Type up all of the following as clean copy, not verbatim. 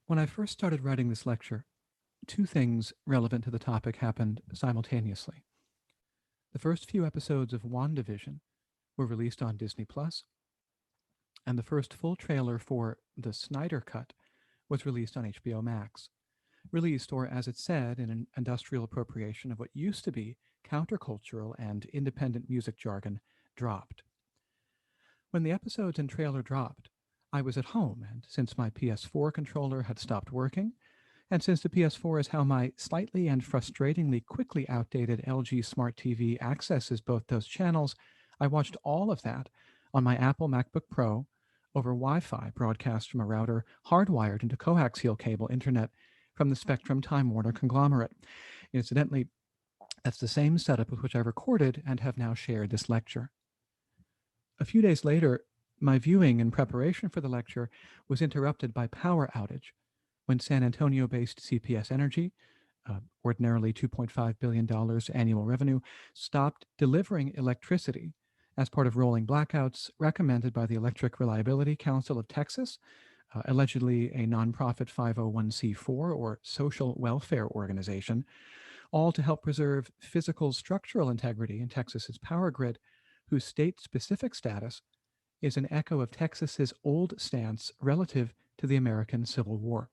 When I first started writing this lecture, two things relevant to the topic happened simultaneously. The first few episodes of WandaVision were released on Disney Plus, and the first full trailer for the Snyder Cut was released on HBO Max. Released, or as it said in an industrial appropriation of what used to be countercultural and independent music jargon, dropped. When the episodes and trailer dropped, I was at home, and since my PS4 controller had stopped working, and since the PS4 is how my slightly and frustratingly quickly outdated LG Smart TV accesses both those channels, I watched all of that on my Apple MacBook Pro over Wi-Fi broadcast from a router hardwired into coaxial cable internet from the Spectrum Time Warner conglomerate. Incidentally, that's the same setup with which I recorded and have now shared this lecture. A few days later, my viewing in preparation for the lecture was interrupted by power outage when San Antonio-based CPS Energy, ordinarily $2.5 billion annual revenue, stopped delivering electricity as part of rolling blackouts recommended by the Electric Reliability Council of Texas, allegedly a nonprofit 501c4 or social welfare organization, all to help preserve physical structural integrity in Texas's power grid, whose state-specific status is an echo of Texas's old stance relative to the American Civil War.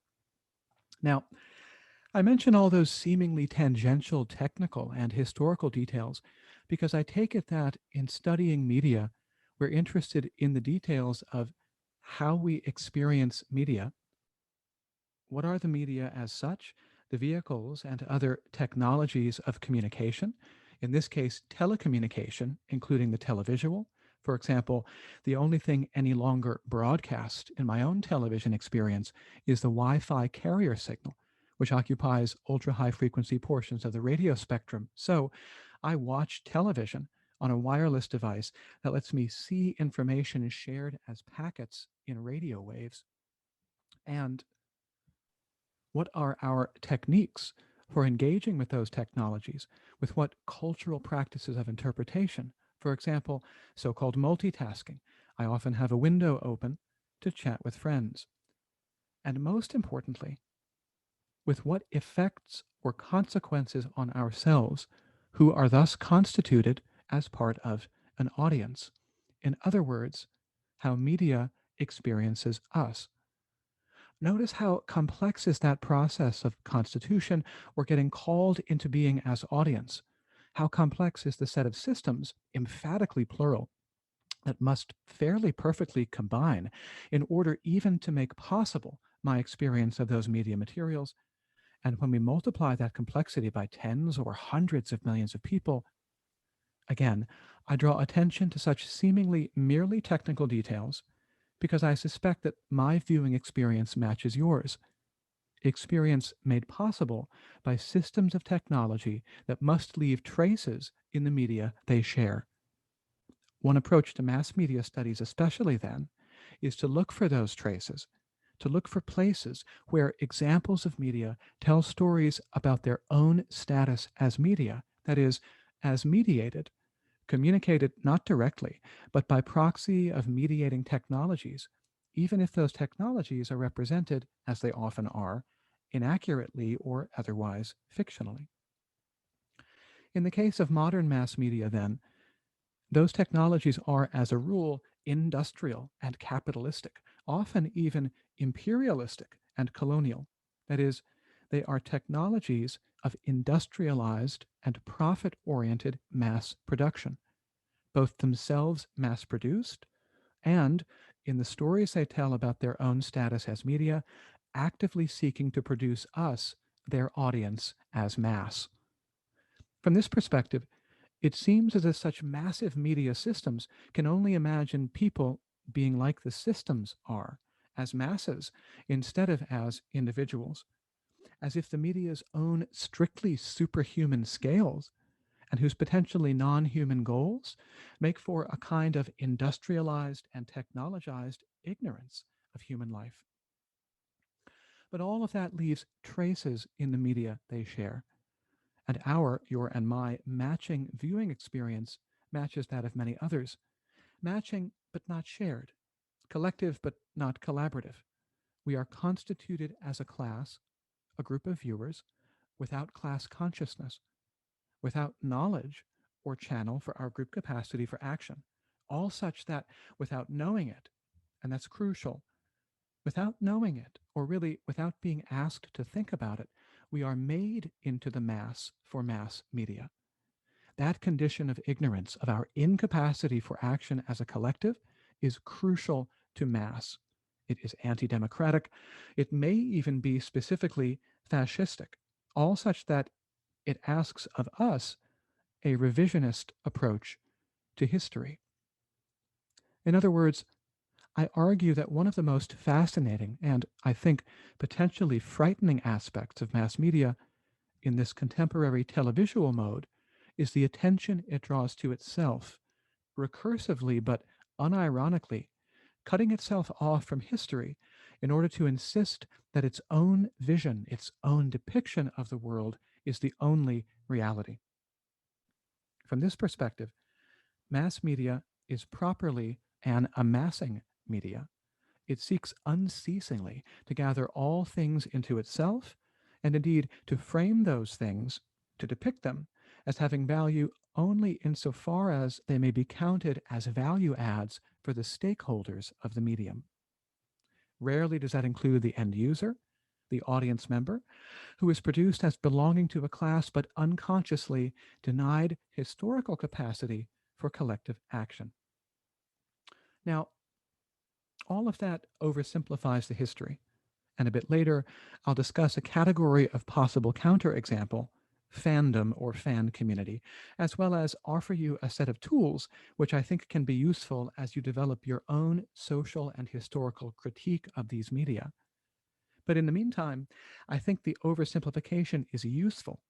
Now, I mention all those seemingly tangential technical and historical details because I take it that in studying media, we're interested in the details of how we experience media. What are the media as such? The vehicles and other technologies of communication, in this case, telecommunication, including the televisual. For example, the only thing any longer broadcast in my own television experience is the Wi-Fi carrier signal, which occupies ultra-high frequency portions of the radio spectrum. So I watch television on a wireless device that lets me see information shared as packets in radio waves. And what are our techniques for engaging with those technologies? With what cultural practices of interpretation? For example, so-called multitasking. I often have a window open to chat with friends. And most importantly, with what effects or consequences on ourselves who are thus constituted as part of an audience. In other words, how media experiences us. Notice how complex is that process of constitution or getting called into being as audience. How complex is the set of systems, emphatically plural, that must fairly perfectly combine in order even to make possible my experience of those media materials. And when we multiply that complexity by tens or hundreds of millions of people, again, I draw attention to such seemingly merely technical details because I suspect that my viewing experience matches yours. Experience made possible by systems of technology that must leave traces in the media they share. One approach to mass media studies, especially then, is to look for those traces, to look for places where examples of media tell stories about their own status as media, that is, as mediated, communicated not directly, but by proxy of mediating technologies, even if those technologies are represented, as they often are, inaccurately or otherwise fictionally. In the case of modern mass media, then, those technologies are, as a rule, industrial and capitalistic, often even imperialistic and colonial. That is, they are technologies of industrialized and profit-oriented mass production, both themselves mass-produced and, in the stories they tell about their own status as media, actively seeking to produce us, their audience, as mass. From this perspective, it seems as if such massive media systems can only imagine people being like the systems are, as masses, instead of as individuals, as if the media's own strictly superhuman scales and whose potentially non-human goals make for a kind of industrialized and technologized ignorance of human life. But all of that leaves traces in the media they share. And our, your, and my matching viewing experience matches that of many others, matching but not shared, collective but not collaborative, We are constituted as a class, a group of viewers, without class consciousness, without knowledge or channel for our group capacity for action, all such that without knowing it, and that's crucial, without knowing it, or really without being asked to think about it, we are made into the mass for mass media. That condition of ignorance of our incapacity for action as a collective is crucial to mass. It is anti-democratic. It may even be specifically fascistic, all such that it asks of us a revisionist approach to history. In other words, I argue that one of the most fascinating and, I think, potentially frightening aspects of mass media in this contemporary televisual mode is the attention it draws to itself, recursively but unironically, cutting itself off from history in order to insist that its own vision, its own depiction of the world is the only reality. From this perspective, mass media is properly an amassing media. It seeks unceasingly to gather all things into itself, and indeed to frame those things, to depict them as having value only insofar as they may be counted as value adds for the stakeholders of the medium. Rarely does that include the end user, the audience member, who is produced as belonging to a class but unconsciously denied historical capacity for collective action. Now, all of that oversimplifies the history, and a bit later, I'll discuss a category of possible counterexample, fandom or fan community, as well as offer you a set of tools which I think can be useful as you develop your own social and historical critique of these media. But in the meantime, I think the oversimplification is useful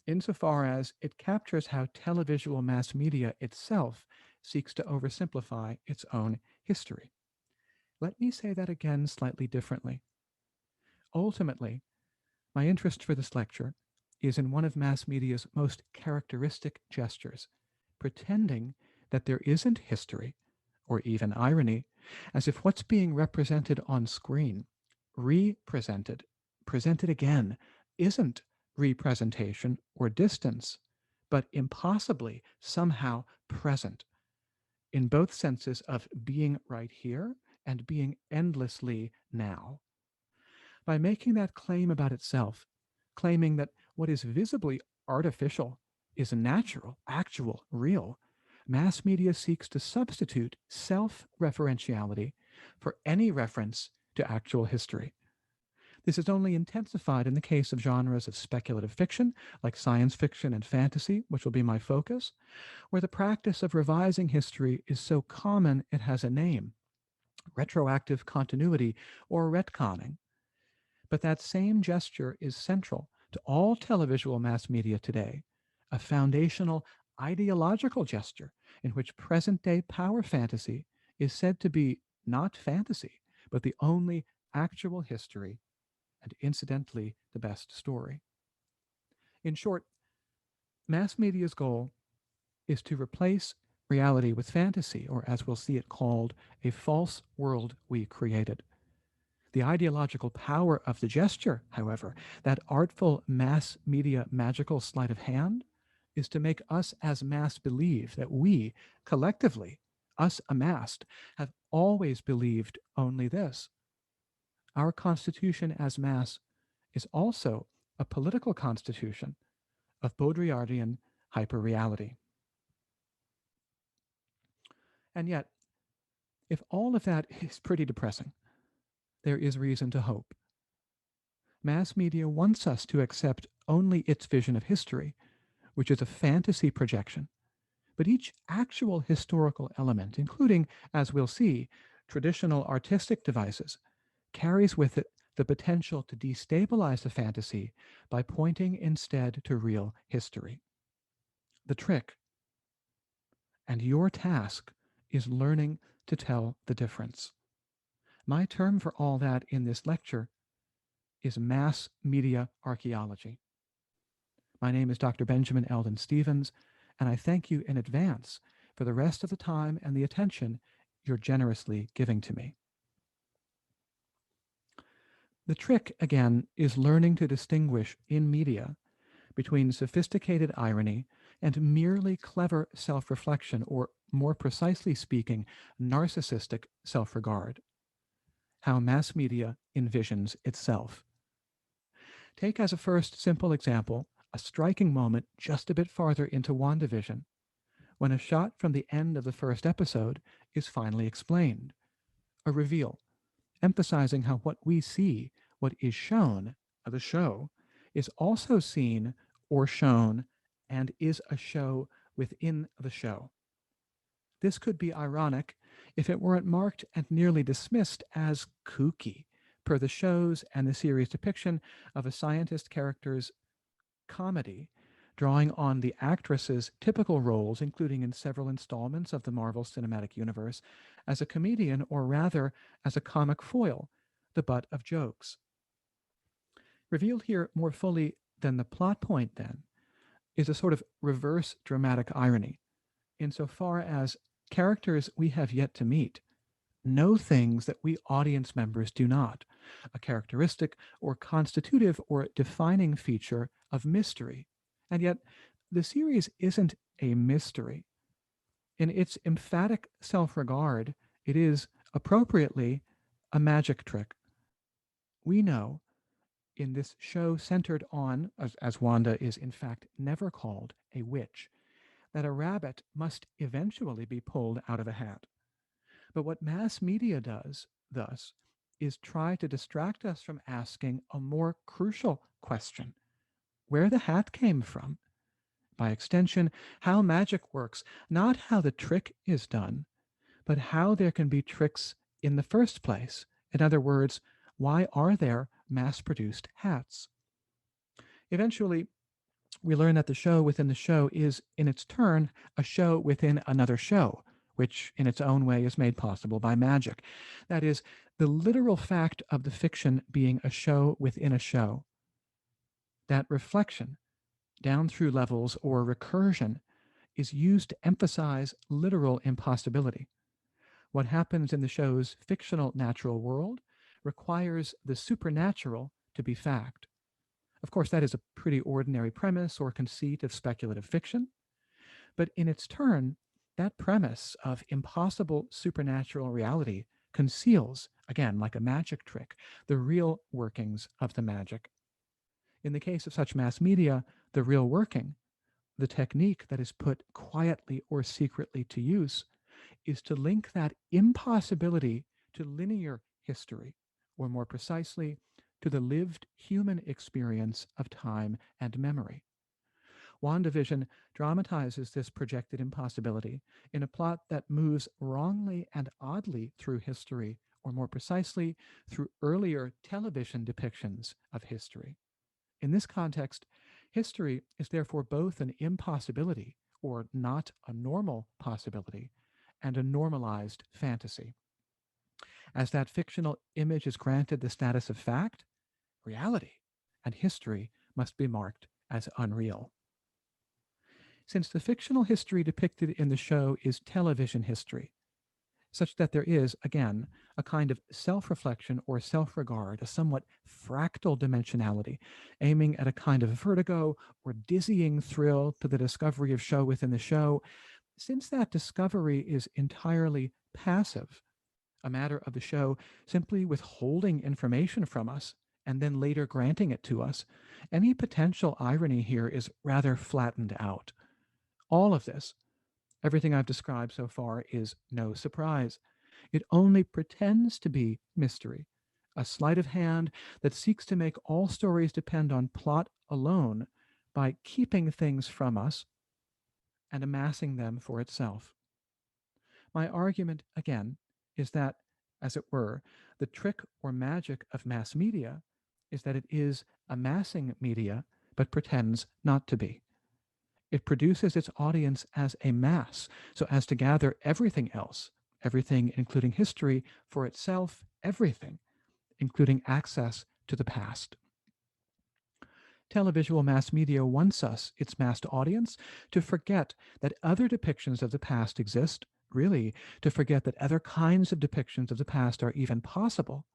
insofar as it captures how televisual mass media itself seeks to oversimplify its own history. Let me say that again slightly differently. Ultimately, my interest for this lecture is in one of mass media's most characteristic gestures, pretending that there isn't history, or even irony, as if what's being represented on screen, represented, presented again, isn't representation or distance, but impossibly somehow present, in both senses of being right here and being endlessly now. By making that claim about itself, claiming that what is visibly artificial is natural, actual, real, mass media seeks to substitute self-referentiality for any reference to actual history. This is only intensified in the case of genres of speculative fiction, like science fiction and fantasy, which will be my focus, where the practice of revising history is so common it has a name, retroactive continuity or retconning. But that same gesture is central to all televisual mass media today, a foundational ideological gesture in which present-day power fantasy is said to be not fantasy, but the only actual history and incidentally the best story. In short, mass media's goal is to replace reality with fantasy, or as we'll see it called, a false world we created. The ideological power of the gesture, however, that artful mass media magical sleight of hand, is to make us as mass believe that we, collectively, us amassed, have always believed only this. Our constitution as mass is also a political constitution of Baudrillardian hyperreality. And yet, if all of that is pretty depressing, there is reason to hope. Mass media wants us to accept only its vision of history, which is a fantasy projection. But each actual historical element, including, as we'll see, traditional artistic devices, carries with it the potential to destabilize the fantasy by pointing instead to real history. The trick, and your task, is learning to tell the difference. My term for all that in this lecture is mass media archaeology. My name is Dr. Benjamin Eldon Stevens, and I thank you in advance for the rest of the time and the attention you're generously giving to me. The trick, again, is learning to distinguish in media between sophisticated irony and merely clever self reflection, or more precisely speaking, narcissistic self regard. How mass media envisions itself. Take as a first simple example a striking moment just a bit farther into WandaVision, when a shot from the end of the first episode is finally explained, a reveal, emphasizing how what we see, what is shown of the show, is also seen or shown and is a show within the show. This could be ironic if it weren't marked and nearly dismissed as kooky, per the show's and the series' depiction of a scientist character's comedy, drawing on the actress's typical roles, including in several installments of the Marvel Cinematic Universe, as a comedian, or rather as a comic foil, the butt of jokes. Revealed here more fully than the plot point, then, is a sort of reverse dramatic irony, insofar as characters we have yet to meet know things that we audience members do not, a characteristic or constitutive or defining feature of mystery. And yet, the series isn't a mystery. In its emphatic self regard, it is appropriately a magic trick. We know in this show centered on, as Wanda is in fact never called, a witch, that a rabbit must eventually be pulled out of a hat. But what mass media does, thus, is try to distract us from asking a more crucial question: where the hat came from. By extension, how magic works, not how the trick is done, but how there can be tricks in the first place. In other words, why are there mass produced hats? Eventually, we learn that the show within the show is, in its turn, a show within another show, which in its own way is made possible by magic. That is, the literal fact of the fiction being a show within a show. That reflection, down through levels or recursion, is used to emphasize literal impossibility. What happens in the show's fictional natural world requires the supernatural to be fact. Of course, that is a pretty ordinary premise or conceit of speculative fiction, but in its turn, that premise of impossible supernatural reality conceals, again, like a magic trick, the real workings of the magic. In the case of such mass media, the real working, the technique that is put quietly or secretly to use, is to link that impossibility to linear history, or more precisely, to the lived human experience of time and memory. WandaVision dramatizes this projected impossibility in a plot that moves wrongly and oddly through history, or more precisely, through earlier television depictions of history. In this context, history is therefore both an impossibility, or not a normal possibility, and a normalized fantasy. As that fictional image is granted the status of fact, reality and history must be marked as unreal. Since the fictional history depicted in the show is television history, such that there is, again, a kind of self reflection or self regard, a somewhat fractal dimensionality, aiming at a kind of vertigo or dizzying thrill to the discovery of show within the show, since that discovery is entirely passive, a matter of the show simply withholding information from us and then later granting it to us, any potential irony here is rather flattened out. All of this, everything I've described so far, is no surprise. It only pretends to be mystery, a sleight of hand that seeks to make all stories depend on plot alone by keeping things from us and amassing them for itself. My argument, again, is that, as it were, the trick or magic of mass media is that it is amassing media but pretends not to be. It produces its audience as a mass, so as to gather everything else, everything including history, for itself, everything, including access to the past. Televisual mass media wants us, its massed audience, to forget that other depictions of the past exist, really, to forget that other kinds of depictions of the past are even possible,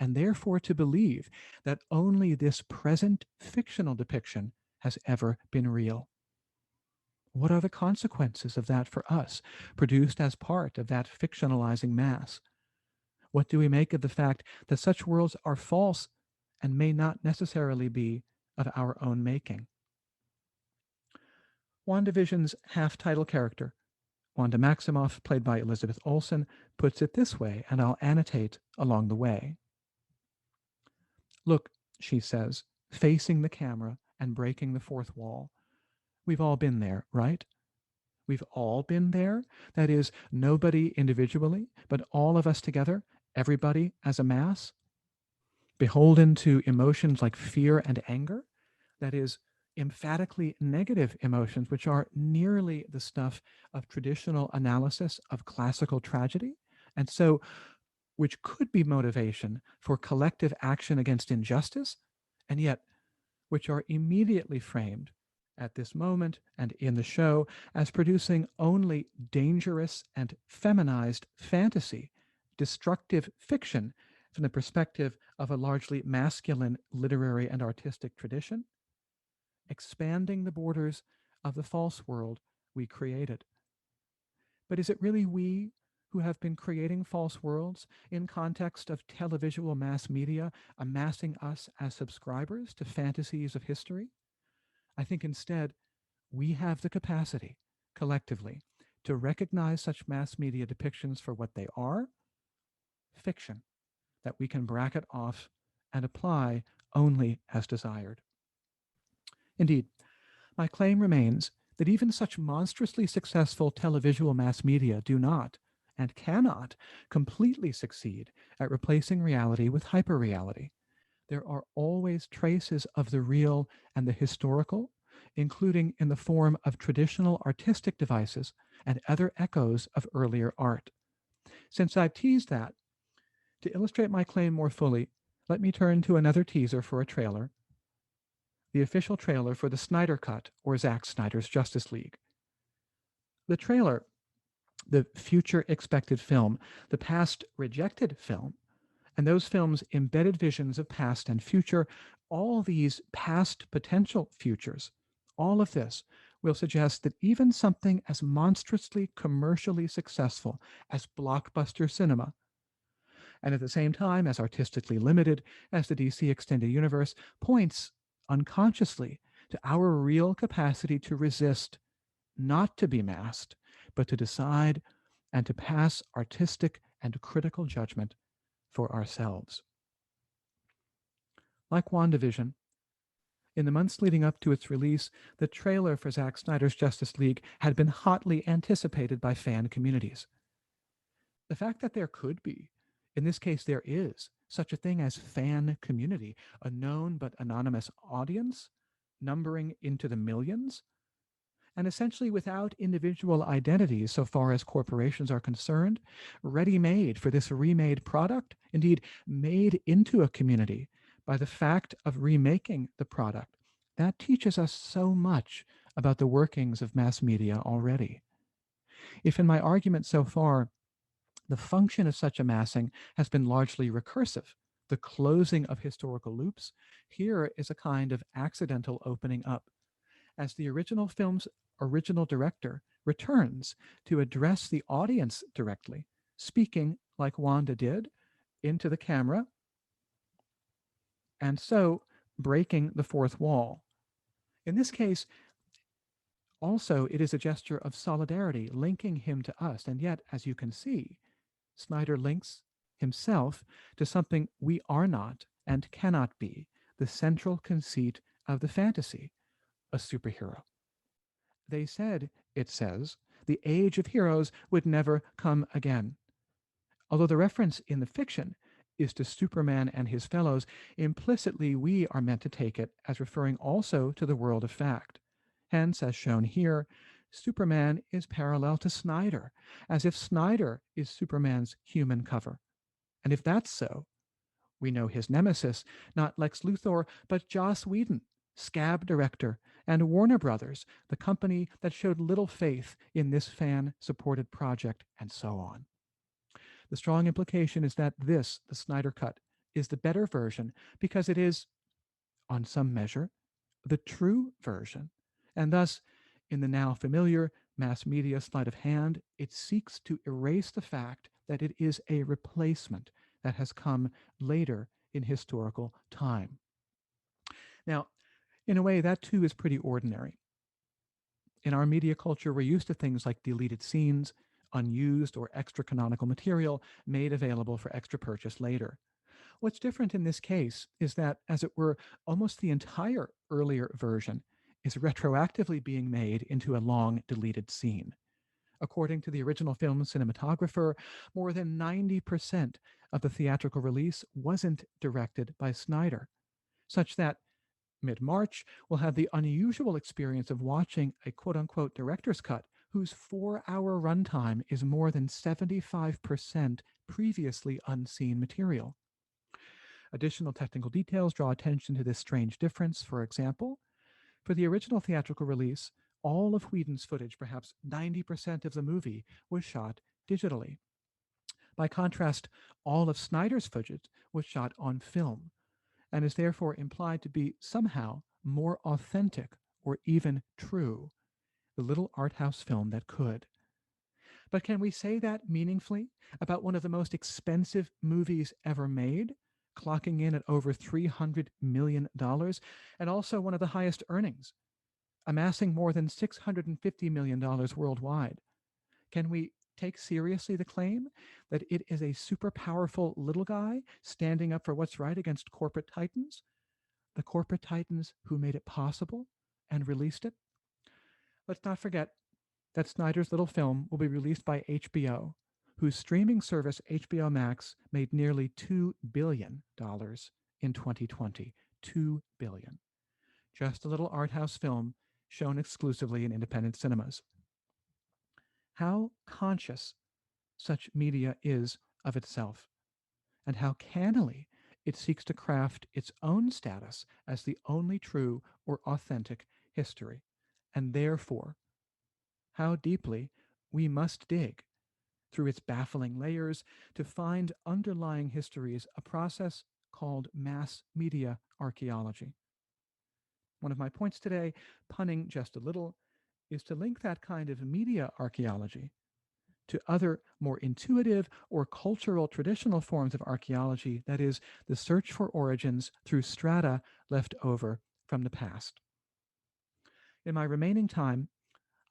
and therefore to believe that only this present fictional depiction has ever been real. What are the consequences of that for us, produced as part of that fictionalizing mass? What do we make of the fact that such worlds are false and may not necessarily be of our own making? WandaVision's half-title character, Wanda Maximoff, played by Elizabeth Olsen, puts it this way, and I'll annotate along the way. Look, she says, facing the camera and breaking the fourth wall. We've all been there, right? We've all been there. That is, nobody individually, but all of us together, everybody as a mass, beholden to emotions like fear and anger. That is, emphatically negative emotions, which are nearly the stuff of traditional analysis of classical tragedy, and so which could be motivation for collective action against injustice, and yet which are immediately framed at this moment and in the show as producing only dangerous and feminized fantasy, destructive fiction from the perspective of a largely masculine literary and artistic tradition, expanding the borders of the false world we created. But is it really we who have been creating false worlds in context of televisual mass media amassing us as subscribers to fantasies of history? I think instead we have the capacity, collectively, to recognize such mass media depictions for what they are, fiction, that we can bracket off and apply only as desired. Indeed, my claim remains that even such monstrously successful televisual mass media do not and cannot completely succeed at replacing reality with hyperreality. There are always traces of the real and the historical, including in the form of traditional artistic devices and other echoes of earlier art. Since I've teased that, to illustrate my claim more fully, let me turn to another teaser for a trailer, the official trailer for the Snyder Cut, or Zack Snyder's Justice League. The trailer, the future expected film, the past rejected film, and those films' embedded visions of past and future, all these past potential futures, all of this will suggest that even something as monstrously commercially successful as blockbuster cinema, and at the same time as artistically limited as the DC Extended Universe, points unconsciously to our real capacity to resist, not to be masked, but to decide and to pass artistic and critical judgment for ourselves. Like WandaVision, in the months leading up to its release, the trailer for Zack Snyder's Justice League had been hotly anticipated by fan communities. The fact that there could be, in this case there is, such a thing as fan community, a known but anonymous audience, numbering into the millions, and essentially without individual identities so far as corporations are concerned, ready-made for this remade product, indeed made into a community by the fact of remaking the product. That teaches us so much about the workings of mass media already. If in my argument so far, the function of such amassing has been largely recursive, the closing of historical loops, here is a kind of accidental opening up. As the original film's original director returns to address the audience directly, speaking like Wanda did into the camera, and so breaking the fourth wall. In this case, also, it is a gesture of solidarity, linking him to us. And yet, as you can see, Snyder links himself to something we are not and cannot be, the central conceit of the fantasy, a superhero. They said, it says, the age of heroes would never come again. Although the reference in the fiction is to Superman and his fellows, implicitly we are meant to take it as referring also to the world of fact. Hence, as shown here, Superman is parallel to Snyder, as if Snyder is Superman's human cover. And if that's so, we know his nemesis, not Lex Luthor, but Joss Whedon, scab director, and Warner Brothers, the company that showed little faith in this fan-supported project, and so on. The strong implication is that this, the Snyder Cut, is the better version because it is, on some measure, the true version. And thus, in the now familiar mass media sleight of hand, it seeks to erase the fact that it is a replacement that has come later in historical time. Now, in a way, that too is pretty ordinary. In our media culture, we're used to things like deleted scenes, unused or extra canonical material made available for extra purchase later. What's different in this case is that, as it were, almost the entire earlier version is retroactively being made into a long deleted scene. According to the original film's cinematographer, more than 90% of the theatrical release wasn't directed by Snyder, such that mid-March, we'll have the unusual experience of watching a quote-unquote director's cut whose 4-hour runtime is more than 75% previously unseen material. Additional technical details draw attention to this strange difference. For example, for the original theatrical release, all of Whedon's footage, perhaps 90% of the movie, was shot digitally. By contrast, all of Snyder's footage was shot on film, and is therefore implied to be somehow more authentic or even true, the little art house film that could. But can we say that meaningfully about one of the most expensive movies ever made, clocking in at over $300 million, and also one of the highest earnings, amassing more than $650 million worldwide? Can we take seriously the claim that it is a super powerful little guy standing up for what's right against corporate titans? The corporate titans who made it possible and released it? Let's not forget that Snyder's little film will be released by HBO, whose streaming service HBO Max made nearly $2 billion in 2020. $2 billion. Just a little art house film shown exclusively in independent cinemas. How conscious such media is of itself, and how cannily it seeks to craft its own status as the only true or authentic history, and therefore how deeply we must dig through its baffling layers to find underlying histories, a process called mass media archaeology. One of my points today, punning just a little, is to link that kind of media archaeology to other more intuitive or cultural traditional forms of archaeology, that is, the search for origins through strata left over from the past. In my remaining time,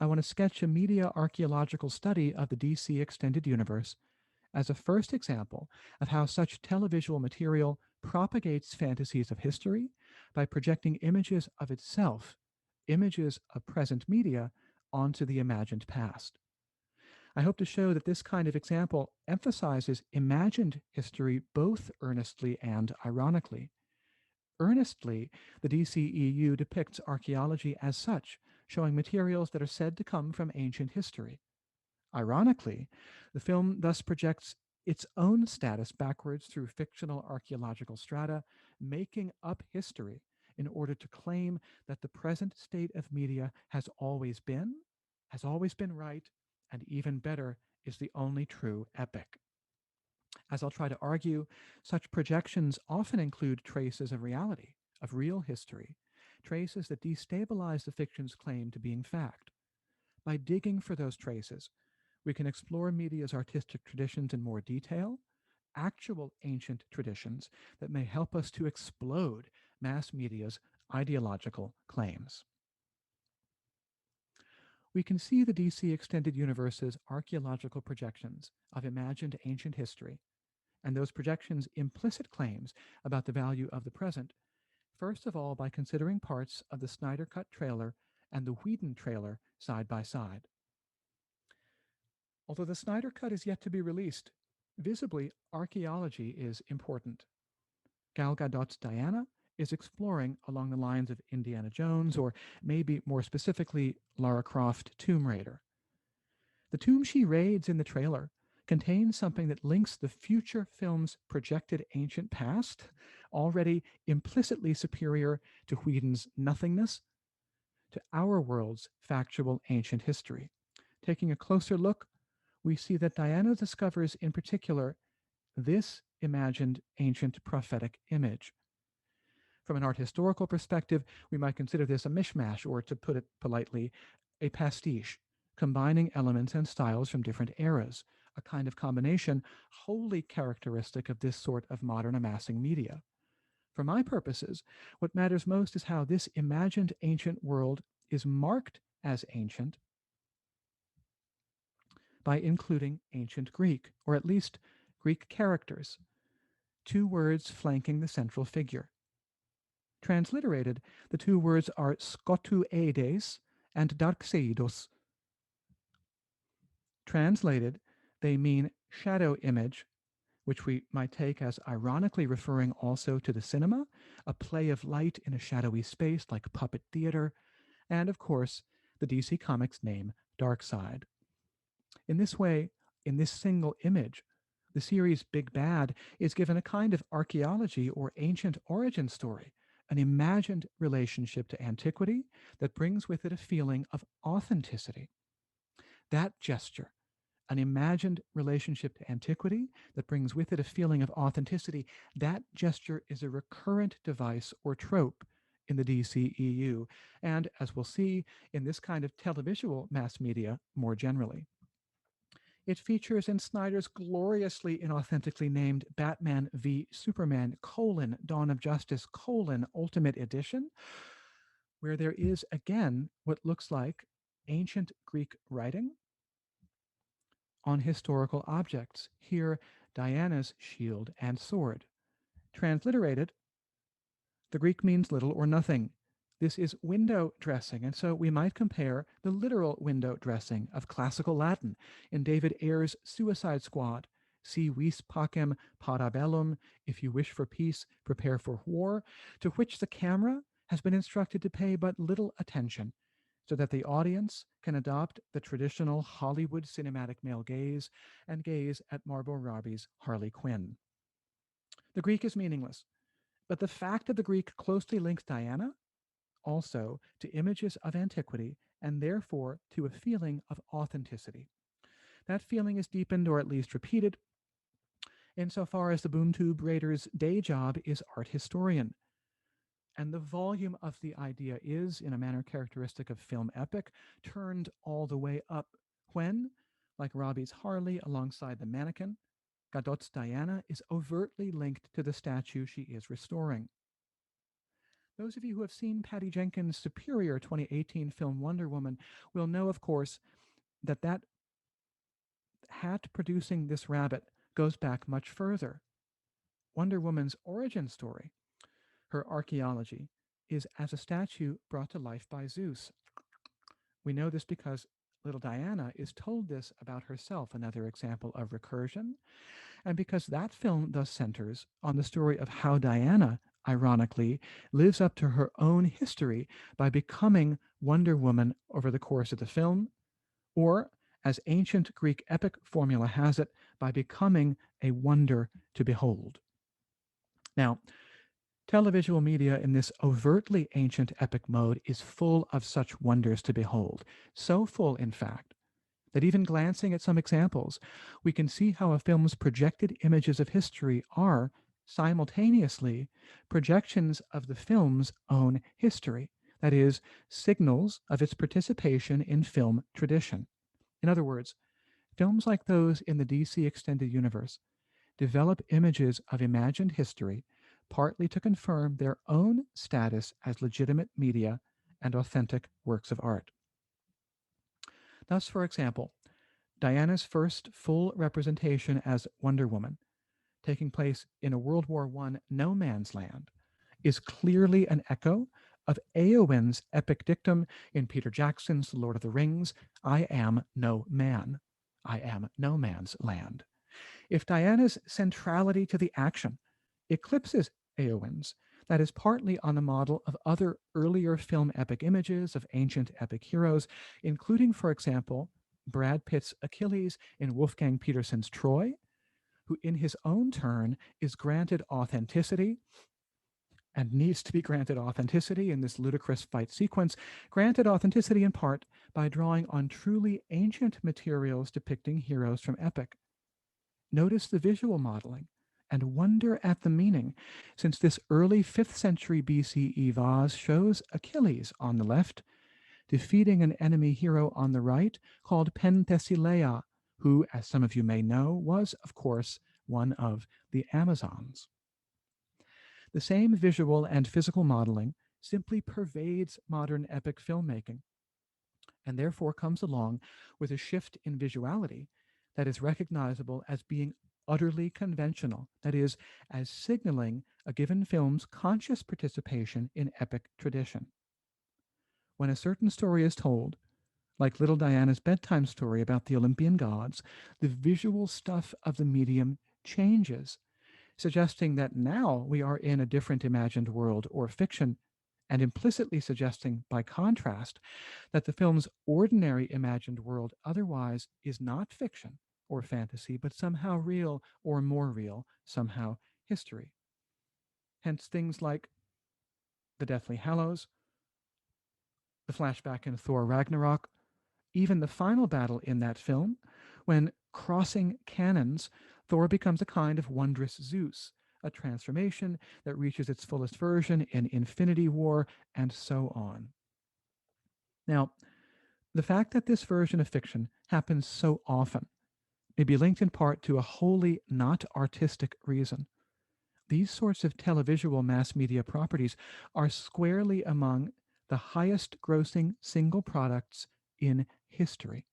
I want to sketch a media archaeological study of the DC Extended Universe as a first example of how such televisual material propagates fantasies of history by projecting images of itself, images of present media, onto the imagined past. I hope to show that this kind of example emphasizes imagined history both earnestly and ironically. Earnestly, the DCEU depicts archaeology as such, showing materials that are said to come from ancient history. Ironically, the film thus projects its own status backwards through fictional archaeological strata, making up history in order to claim that the present state of media has always been right, and even better, is the only true epic. As I'll try to argue, such projections often include traces of reality, of real history, traces that destabilize the fiction's claim to being fact. By digging for those traces, we can explore media's artistic traditions in more detail, actual ancient traditions that may help us to explode mass media's ideological claims. We can see the DC Extended Universe's archaeological projections of imagined ancient history and those projections' implicit claims about the value of the present, first of all by considering parts of the Snyder Cut trailer and the Whedon trailer side by side. Although the Snyder Cut is yet to be released, visibly archaeology is important. Gal Gadot's Diana is exploring along the lines of Indiana Jones, or maybe more specifically, Lara Croft Tomb Raider. The tomb she raids in the trailer contains something that links the future film's projected ancient past, already implicitly superior to Whedon's nothingness, to our world's factual ancient history. Taking a closer look, we see that Diana discovers in particular this imagined ancient prophetic image. From an art historical perspective, we might consider this a mishmash, or to put it politely, a pastiche, combining elements and styles from different eras, a kind of combination wholly characteristic of this sort of modern amassing media. For my purposes, what matters most is how this imagined ancient world is marked as ancient by including ancient Greek, or at least Greek characters, two words flanking the central figure. Transliterated, the two words are skotueides and darxeidos. Translated, they mean shadow image, which we might take as ironically referring also to the cinema, a play of light in a shadowy space like puppet theater, and of course, the DC Comics name Darkseid. In this way, in this single image, the series Big Bad is given a kind of archaeology or ancient origin story, an imagined relationship to antiquity that brings with it a feeling of authenticity. That gesture, an imagined relationship to antiquity that brings with it a feeling of authenticity, that gesture is a recurrent device or trope in the DCEU, and as we'll see, in this kind of televisual mass media more generally. It features in Snyder's gloriously inauthentically named Batman v Superman: Dawn of Justice: Ultimate Edition, where there is again what looks like ancient Greek writing on historical objects, here Diana's shield and sword. Transliterated, the Greek means little or nothing. This is window dressing, and so we might compare the literal window dressing of classical Latin in David Ayer's Suicide Squad. Si vis pacem parabellum, if you wish for peace, prepare for war, to which the camera has been instructed to pay but little attention, so that the audience can adopt the traditional Hollywood cinematic male gaze and gaze at Margot Robbie's Harley Quinn. The Greek is meaningless, but the fact that the Greek closely links Diana also to images of antiquity and therefore to a feeling of authenticity. That feeling is deepened or at least repeated insofar as the BoomTube Raiders' day job is art historian. And the volume of the idea is, in a manner characteristic of film epic, turned all the way up when, like Robbie's Harley alongside the mannequin, Gadot's Diana is overtly linked to the statue she is restoring. Those of you who have seen Patty Jenkins' superior 2018 film Wonder Woman will know, of course, that that hat producing this rabbit goes back much further. Wonder Woman's origin story, her archaeology, is as a statue brought to life by Zeus. We know this because little Diana is told this about herself, another example of recursion, and because that film thus centers on the story of how Diana, ironically, lives up to her own history by becoming Wonder Woman over the course of the film, or, as ancient Greek epic formula has it, by becoming a wonder to behold. Now, televisual media in this overtly ancient epic mode is full of such wonders to behold, so full, in fact, that even glancing at some examples, we can see how a film's projected images of history are, simultaneously, projections of the film's own history, that is, signals of its participation in film tradition. In other words, films like those in the DC Extended Universe develop images of imagined history partly to confirm their own status as legitimate media and authentic works of art. Thus, for example, Diana's first full representation as Wonder Woman, taking place in a World War I no man's land, is clearly an echo of Éowyn's epic dictum in Peter Jackson's The Lord of the Rings, I am no man. I am no man's land. If Diana's centrality to the action eclipses Éowyn's, that is partly on the model of other earlier film epic images of ancient epic heroes, including, for example, Brad Pitt's Achilles in Wolfgang Petersen's Troy, who in his own turn is granted authenticity and needs to be granted authenticity in this ludicrous fight sequence, granted authenticity in part by drawing on truly ancient materials depicting heroes from epic. notice the visual modeling and wonder at the meaning, since this early 5th century BCE vase shows Achilles on the left, defeating an enemy hero on the right called Penthesilea, who, as some of you may know, was, of course, one of the Amazons. The same visual and physical modeling simply pervades modern epic filmmaking, and therefore comes along with a shift in visuality that is recognizable as being utterly conventional, that is, as signaling a given film's conscious participation in epic tradition. When a certain story is told, like Little Diana's bedtime story about the Olympian gods, the visual stuff of the medium changes, suggesting that now we are in a different imagined world or fiction, and implicitly suggesting, by contrast, that the film's ordinary imagined world otherwise is not fiction or fantasy, but somehow real, or more real, somehow history. Hence things like the Deathly Hallows, the flashback in Thor Ragnarok, even the final battle in that film, when crossing cannons, Thor becomes a kind of wondrous Zeus, a transformation that reaches its fullest version in Infinity War, and so on. Now, the fact that this version of fiction happens so often may be linked in part to a wholly not artistic reason. These sorts of televisual mass media properties are squarely among the highest grossing single products in history.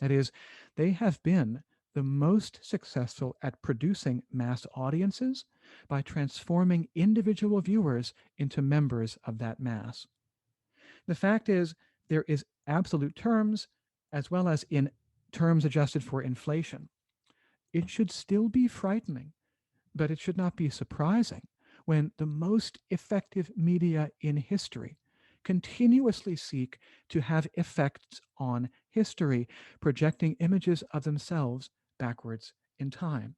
That is, they have been the most successful at producing mass audiences by transforming individual viewers into members of that mass. The fact is, there is absolute terms as well as in terms adjusted for inflation. It should still be frightening, but it should not be surprising when the most effective media in history continuously seek to have effects on history, projecting images of themselves backwards in time.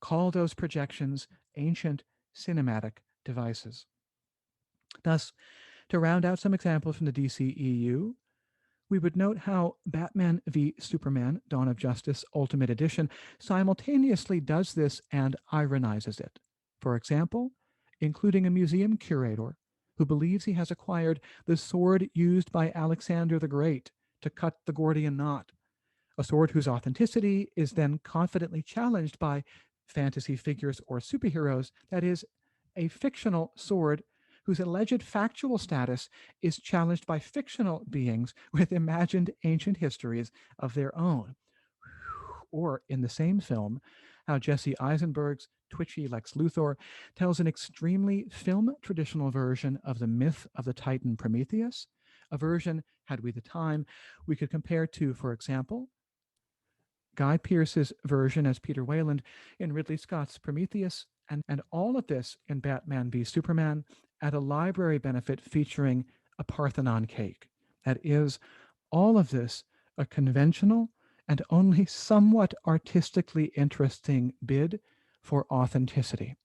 Call those projections ancient cinematic devices. Thus, to round out some examples from the DCEU, we would note how Batman v Superman Dawn of Justice Ultimate Edition simultaneously does this and ironizes it. For example, including a museum curator who believes he has acquired the sword used by Alexander the Great to cut the Gordian knot, a sword whose authenticity is then confidently challenged by fantasy figures or superheroes, that is, a fictional sword whose alleged factual status is challenged by fictional beings with imagined ancient histories of their own. Or in the same film, how Jesse Eisenberg's twitchy Lex Luthor tells an extremely film traditional version of the myth of the Titan Prometheus, a version, had we the time, we could compare to, for example, Guy Pearce's version as Peter Wayland in Ridley Scott's Prometheus, and all of this in Batman v Superman at a library benefit featuring a Parthenon cake. That is, all of this a conventional and only somewhat artistically interesting bid for authenticity.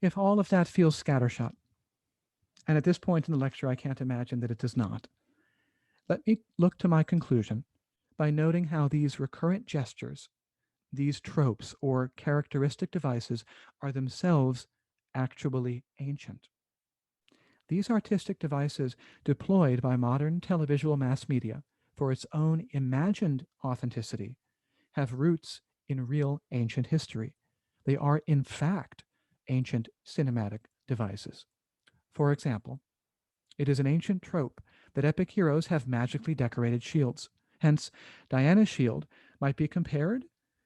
If all of that feels scattershot, and at this point in the lecture I can't imagine that it does not, let me look to my conclusion by noting how these recurrent gestures, these tropes or characteristic devices, are themselves actually ancient. These artistic devices deployed by modern televisual mass media for its own imagined authenticity have roots in real ancient history. They are, in fact, ancient cinematic devices. For example, it is an ancient trope that epic heroes have magically decorated shields. Hence, Diana's shield might be compared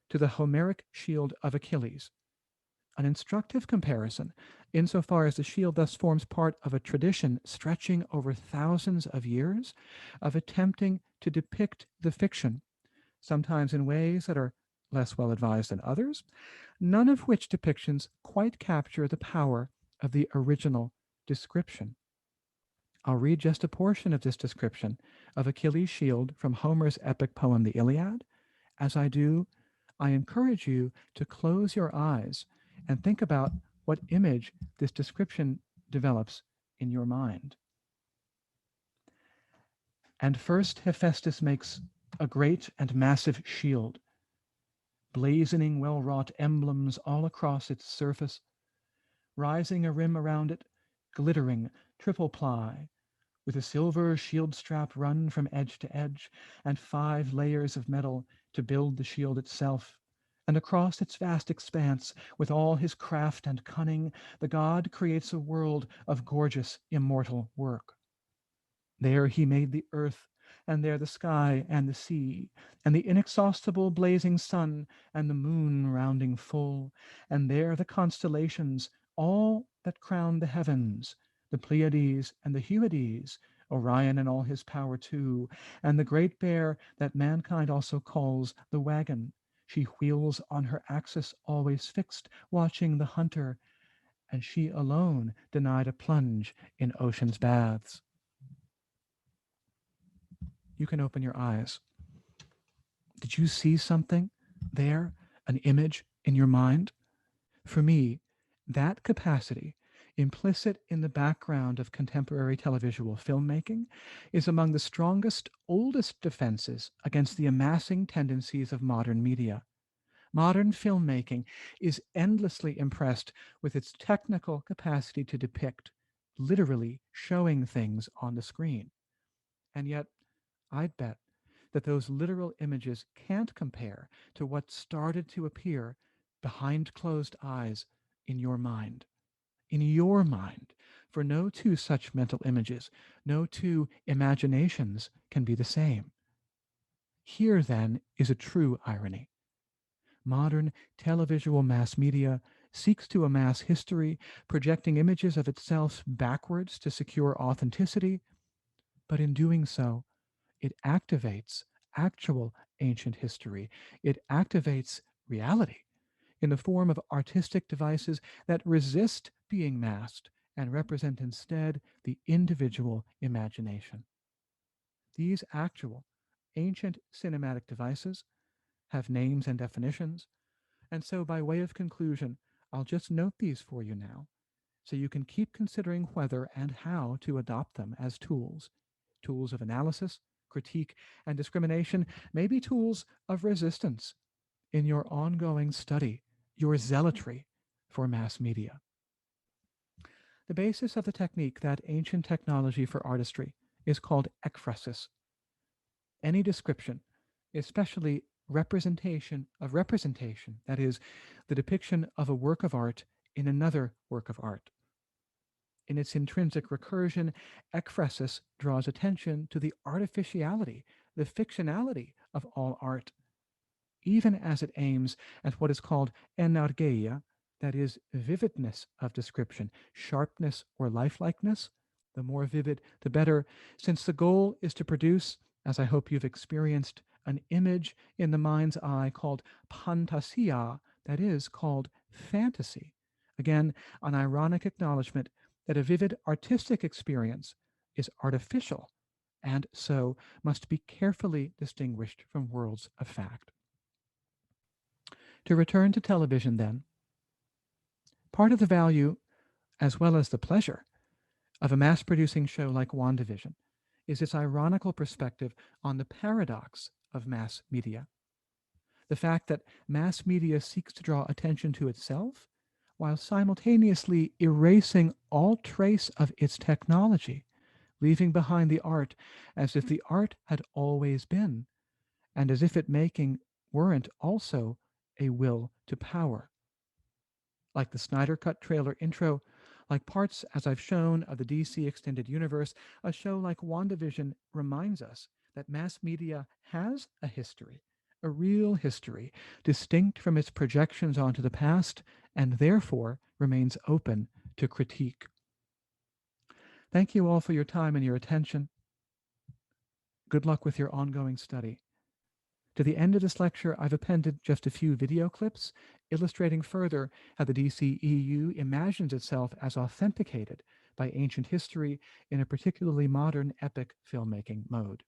to the Homeric shield of Achilles, an instructive comparison insofar as the shield thus forms part of a tradition stretching over thousands of years of attempting to depict the fiction, sometimes in ways that are less well advised than others, none of which depictions quite capture the power of the original description. I'll read just a portion of this description of Achilles' shield from Homer's epic poem, The Iliad. As I do, I encourage you to close your eyes and think about what image this description develops in your mind. And first Hephaestus makes a great and massive shield, blazoning well-wrought emblems all across its surface, rising a rim around it, glittering, triple ply, with a silver shield strap run from edge to edge, and 5 layers of metal to build the shield itself. And across its vast expanse, with all his craft and cunning, the god creates a world of gorgeous, immortal work. There he made the earth, and there the sky and the sea, and the inexhaustible blazing sun, and the moon rounding full, and there the constellations, all that crown the heavens, the Pleiades and the Huides, Orion and all his power too, and the great bear that mankind also calls the wagon. She wheels on her axis always fixed, watching the hunter, and she alone denied a plunge in ocean's baths. You can open your eyes. Did you see something there, an image in your mind? For me, that capacity, implicit in the background of contemporary televisual filmmaking, is among the strongest, oldest defenses against the amassing tendencies of modern media. Modern filmmaking is endlessly impressed with its technical capacity to depict, literally showing things on the screen. And yet, I'd bet that those literal images can't compare to what started to appear behind closed eyes in your mind. In your mind, for no two such mental images, no two imaginations can be the same. Here, then, is a true irony. Modern televisual mass media seeks to amass history, projecting images of itself backwards to secure authenticity, but in doing so, it activates actual ancient history. It activates reality in the form of artistic devices that resist being masked and represent instead the individual imagination. These actual ancient cinematic devices have names and definitions, and so by way of conclusion, I'll just note these for you now, so you can keep considering whether and how to adopt them as tools. Tools of analysis, critique, and discrimination may be tools of resistance in your ongoing study, your zealotry for mass media. The basis of the technique, that ancient technology for artistry, is called Echrasis. Any description, especially representation of representation, that is, the depiction of a work of art in another work of art. In its intrinsic recursion, Echrasis draws attention to the artificiality, the fictionality of all art, even as it aims at what is called enargeia, that is, vividness of description, sharpness or lifelikeness. The more vivid, the better, since the goal is to produce, as I hope you've experienced, an image in the mind's eye called pantasia, that is, called fantasy. Again, an ironic acknowledgement that a vivid artistic experience is artificial and so must be carefully distinguished from worlds of fact. To return to television, then, part of the value, as well as the pleasure, of a mass producing show like WandaVision is its ironical perspective on the paradox of mass media. The fact that mass media seeks to draw attention to itself while simultaneously erasing all trace of its technology, leaving behind the art as if the art had always been, and as if it making weren't also a will to power. Like the Snyder Cut trailer intro, like parts, as I've shown, of the DC Extended Universe, a show like WandaVision reminds us that mass media has a history, a real history, distinct from its projections onto the past, and therefore remains open to critique. Thank you all for your time and your attention. Good luck with your ongoing study. To the end of this lecture, I've appended just a few video clips illustrating further how the DCEU imagines itself as authenticated by ancient history in a particularly modern epic filmmaking mode.